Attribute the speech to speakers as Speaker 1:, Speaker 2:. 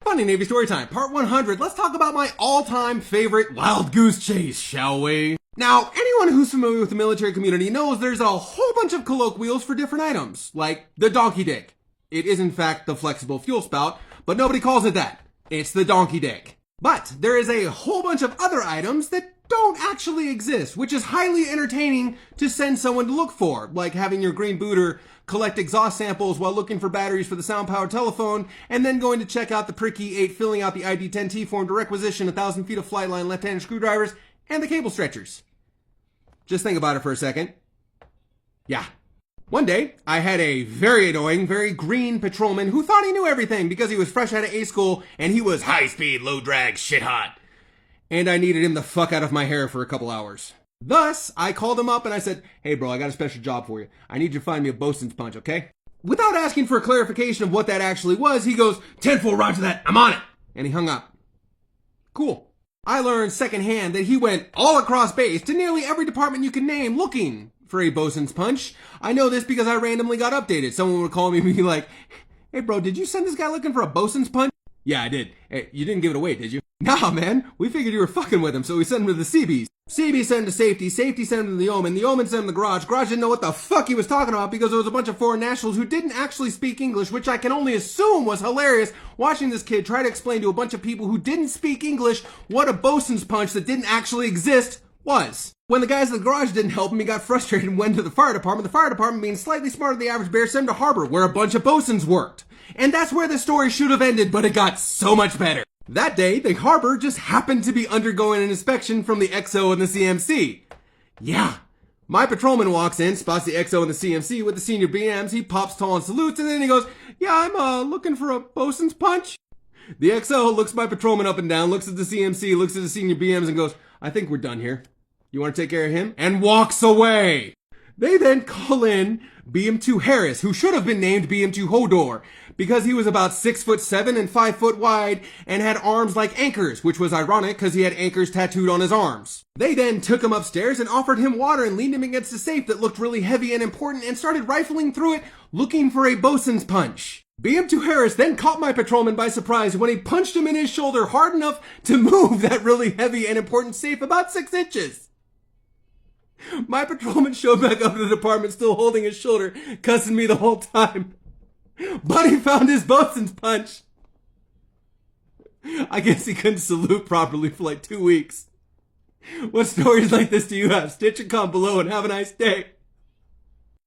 Speaker 1: Funny Navy Storytime, part 100. Let's talk about my all-time favorite wild goose chase, shall we? Now, anyone who's familiar with the military community knows there's a whole bunch of colloquials for different items, like the donkey dick. It is in fact the flexible fuel spout, but nobody calls it that. It's the donkey dick. But there is a whole bunch of other items that don't actually exist, which is highly entertaining to send someone to look for, like having your green booter collect exhaust samples while looking for batteries for the sound-powered telephone, and then going to check out the pricky 8 filling out the ID-10T form to requisition 1,000 feet of flight line left-handed screwdrivers and the cable stretchers. Just think about it for a second. Yeah. One day, I had a very annoying, very green patrolman who thought he knew everything because he was fresh out of A school and he was high-speed, low-drag, shit-hot. And I needed him the fuck out of my hair for a couple hours. Thus, I called him up and I said, "Hey bro, I got a special job for you. I need you to find me a bosun's punch, okay?" Without asking for a clarification of what that actually was, he goes, "10-4, roger that, I'm on it." And he hung up. Cool. I learned secondhand that he went all across base to nearly every department you can name looking for a bosun's punch. I know this because I randomly got updated. Someone would call me and be like, "Hey bro, did you send this guy looking for a bosun's punch?" "Yeah, I did." "Hey, you didn't give it away, did you?" "Nah, man. We figured you were fucking with him, so we sent him to the CBs. CB sent him to safety. Safety sent him to the Yeoman. The Yeoman sent him to the garage. Garage didn't know what the fuck he was talking about because there was a bunch of foreign nationals who didn't actually speak English, which I can only assume was hilarious watching this kid try to explain to a bunch of people who didn't speak English what a bosun's punch that didn't actually exist was. When the guys at the garage didn't help him, he got frustrated and went to the fire department. The fire department, being slightly smarter than the average bear, sent him to Harbor, where a bunch of bosuns worked. And that's where the story should have ended, but it got so much better. That day, the Harbor just happened to be undergoing an inspection from the XO and the CMC. Yeah. My patrolman walks in, spots the XO and the CMC with the senior BMs. He pops tall and salutes, and then he goes, "Yeah, I'm looking for a bosun's punch." The XO looks my patrolman up and down, looks at the CMC, looks at the senior BMs, and goes, "I think we're done here. You want to take care of him?" And walks away. They then call in BM2 Harris, who should have been named BM2 Hodor, because he was about 6'7" and 5 foot wide and had arms like anchors, which was ironic because he had anchors tattooed on his arms. They then took him upstairs and offered him water and leaned him against a safe that looked really heavy and important and started rifling through it looking for a bosun's punch. BM2 Harris then caught my patrolman by surprise when he punched him in his shoulder hard enough to move that really heavy and important safe about 6 inches. My patrolman showed back up to the department still holding his shoulder, cussing me the whole time. But he found his bosun's punch. I guess he couldn't salute properly for like 2 weeks. What stories like this do you have? Stitch and comment below and have a nice day.